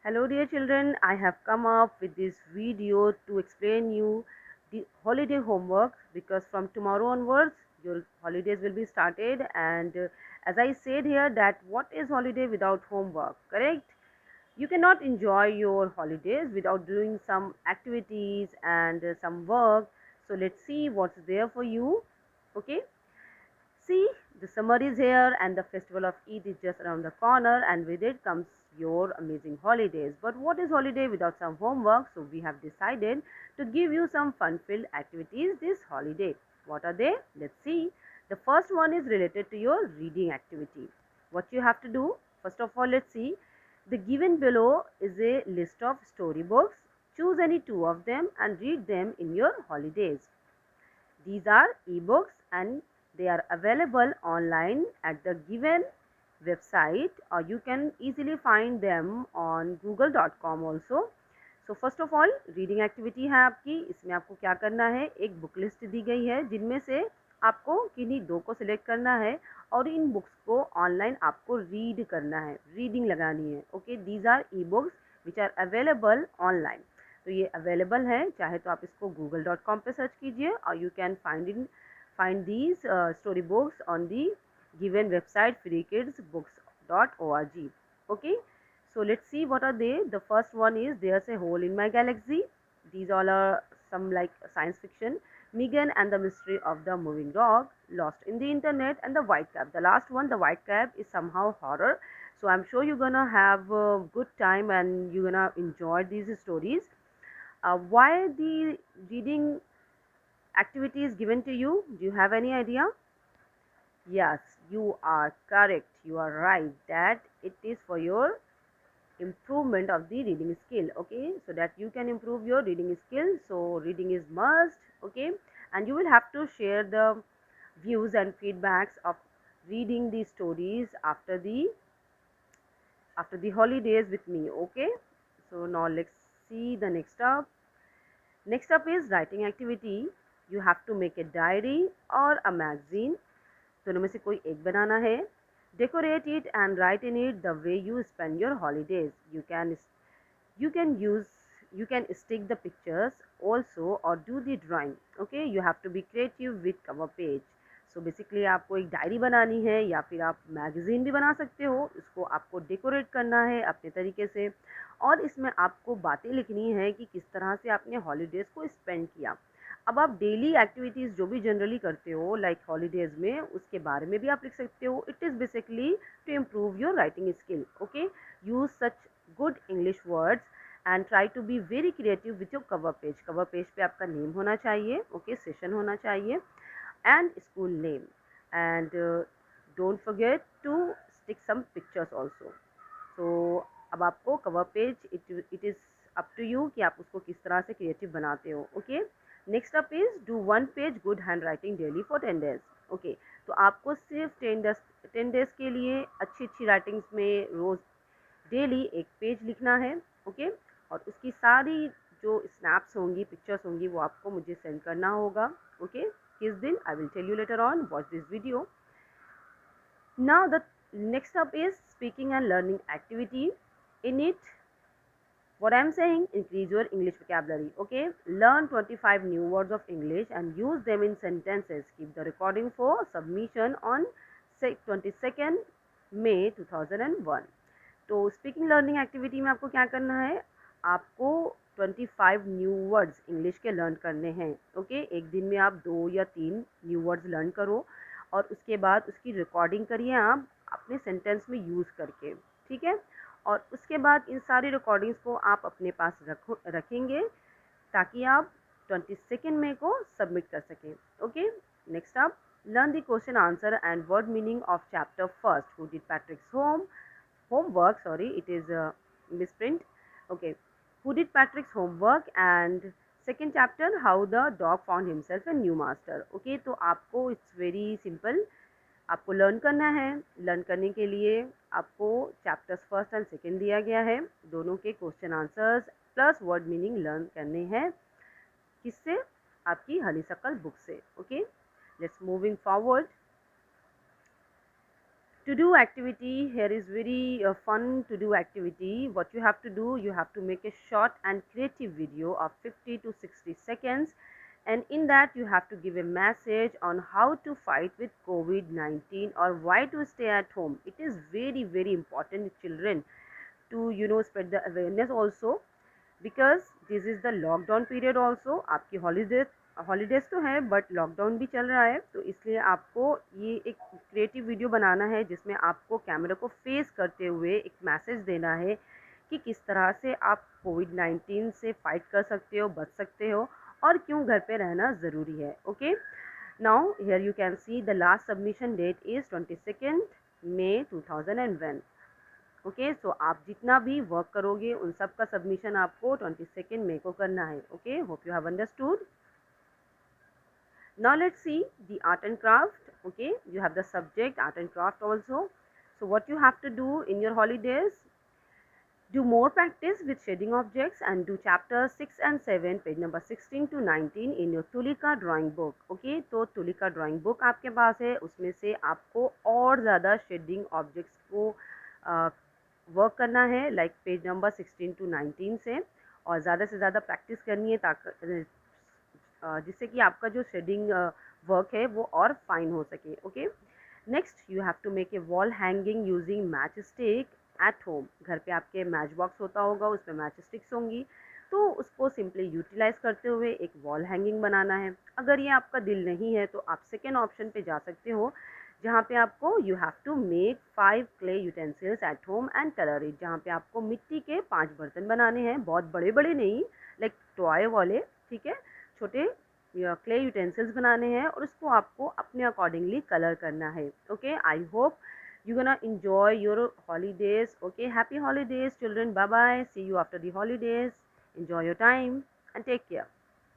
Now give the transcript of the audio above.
Hello dear children, I have come up with this video to explain you the holiday homework because from tomorrow onwards your holidays will be started and as I said here that what is holiday without homework, correct? You cannot enjoy your holidays without doing some activities and some work. So let's see what's there for you. Okay. See, the summer is here and the festival of Eid is just around the corner, and with it comes your amazing holidays. But what is holiday without some homework? So we have decided to give you some fun-filled activities this holiday. What are they? Let's see. The first one is related to your reading activity. What you have to do? First of all, let's see. The given below is a list of storybooks. Choose any two of them and read them in your holidays. These are ebooks and they are available online at the given website or you can easily find them on google.com also. So first of all reading activity है आपकी, इसमें आपको क्या करना है, एक book list दी गई है जिनमें से आपको किन्हीं दो को सिलेक्ट करना है और इन बुक्स को ऑनलाइन आपको रीड करना है, रीडिंग लगानी है. Okay, these are e books which are available online. तो ये अवेलेबल है, चाहे तो आप इसको google.com पे सर्च कीजिए और you can find these story books on the given website freekidsbooks.org. Okay, so let's see what are they. The first one is There's a Hole in My Galaxy. These all are some like science fiction. Megan and the Mystery of the Moving Dog, Lost in the Internet, and The White Cap. The last one, The White Cap, is somehow horror. So I'm sure you're gonna have a good time and you're gonna enjoy these stories. Why the reading activity is given to you? Do you have any idea? Yes, you are correct. You are right that it is for your improvement of the reading skill. Okay, so that you can improve your reading skill. So reading is must. Okay, and you will have to share the views and feedbacks of reading the stories after the holidays with me. Okay, so now let's see the next up. Next up is writing activity. You have to make a diary or a magazine. दोनों में से कोई एक बनाना है. Decorate it and write in it the way you spend your holidays. You can use you can stick the pictures also or do the drawing. Okay, you have to be creative with cover page. So basically आपको एक diary बनानी है या फिर आप magazine भी बना सकते हो. इसको आपको डेकोरेट करना है अपने तरीके से और इसमें आपको बातें लिखनी है कि किस तरह से आपने हॉलीडेज़ को स्पेंड किया. अब आप डेली एक्टिविटीज़ जो भी जनरली करते हो लाइक हॉलीडेज़ में, उसके बारे में भी आप लिख सकते हो. It is basically to improve your writing skill. Okay, use such good English words and try to be very creative with your cover page. Cover page पे आपका नेम होना चाहिए. ओके, सेशन होना चाहिए and school name and don't forget to stick some pictures also. So अब आपको cover page it is up to you कि आप उसको किस तरह से क्रिएटिव बनाते हो. Okay, next up is do one page good hand writing daily for 10 days. Okay, तो आपको सिर्फ 10 डेज के लिए अच्छी अच्छी राइटिंग्स में रोज़ डेली एक पेज लिखना है. ओके, और उसकी सारी जो स्नैप्स होंगी, पिक्चर्स होंगी, वो आपको मुझे सेंड करना होगा. ओके, किस दिन I will tell you later on. Watch this video. Now the next up is speaking and learning activity. In it, what I'm saying, increase your English vocabulary. Okay, learn 25 new words of English and use them in sentences. Keep the recording for submission on 22nd May 2001. तो speaking learning activity में आपको क्या करना है, आपको 25 new words English के learn करने हैं. ओके, एक दिन में आप 2 या 3 न्यू वर्ड्स लर्न करो और उसके बाद उसकी रिकॉर्डिंग करिए आप अपने सेंटेंस में यूज़ करके. ठीक है, और उसके बाद इन सारी रिकॉर्डिंग्स को आप अपने पास रखेंगे ताकि आप 22 मई को सबमिट कर सकें. ओके, नेक्स्ट आप learn the question answer and word meaning of chapter first who did पैट्रिक्स homework. Sorry, it is a misprint. Okay, who did Patrick's homework and second chapter how the dog found himself a new master. Okay, तो आपको it's very simple. आपको learn करना है. Learn करने के लिए आपको chapters first and second दिया गया है, दोनों के question answers plus word meaning learn करने हैं. किससे? आपकी हनीसकल बुक से. Okay, let's moving forward. To do activity, here is very fun to do activity. What you have to do, you have to make a short and creative video of 50 to 60 seconds, and in that you have to give a message on how to fight with COVID-19 or why to stay at home. It is very very important, children, to spread the awareness also, because this is the lockdown period also. आपकी holidays तो है but lockdown भी चल रहा है, तो इसलिए आपको ये एक क्रिएटिव वीडियो बनाना है जिसमें आपको कैमरा को फेस करते हुए एक मैसेज देना है कि किस तरह से आप कोविड-19 से फाइट कर सकते हो, बच सकते हो, और क्यों घर पे रहना ज़रूरी है. Okay, now here you can see the last submission date is 22 May 2001. Okay, so आप जितना भी वर्क करोगे उन सब का सबमिशन आपको 22 मई को करना है. Okay, hope you have understood. Now let's see the art and craft. Okay, you have the subject art and craft also. So what you have to do in your holidays, do more practice with shading objects and do chapters 6 and 7 page number 16 to 19 in your Tulika drawing book. Okay, तो Tulika drawing book आपके पास है, उसमें से आपको और ज़्यादा shading objects को work करना है, लाइक पेज नंबर 16 टू 19 से, और ज़्यादा से ज़्यादा प्रैक्टिस करनी है ताकि जिससे कि आपका जो शेडिंग वर्क है वो और फाइन हो सके. Okay, next you have to make a wall hanging using matchstick at home. घर पे आपके मैच बॉक्स होता होगा, उसमें मैच स्टिक्स होंगी, तो उसको सिंपली यूटिलाइज करते हुए एक वॉल हैंगिंग बनाना है. अगर ये आपका दिल नहीं है तो आप सेकेंड ऑप्शन पे जा सकते हो, जहाँ पे आपको you have to make 5 clay utensils at home and colour it. जहाँ पे आपको मिट्टी के 5 बर्तन बनाने हैं, बहुत बड़े बड़े नहीं, लाइक टॉय वाले, ठीक है, छोटे क्ले यूटेंसिल्स बनाने हैं और उसको आपको अपने अकॉर्डिंगली कलर करना है. Okay, I hope you gonna enjoy your holidays. Okay, happy holidays children. Bye bye, see you after the holidays. Enjoy your time and take care.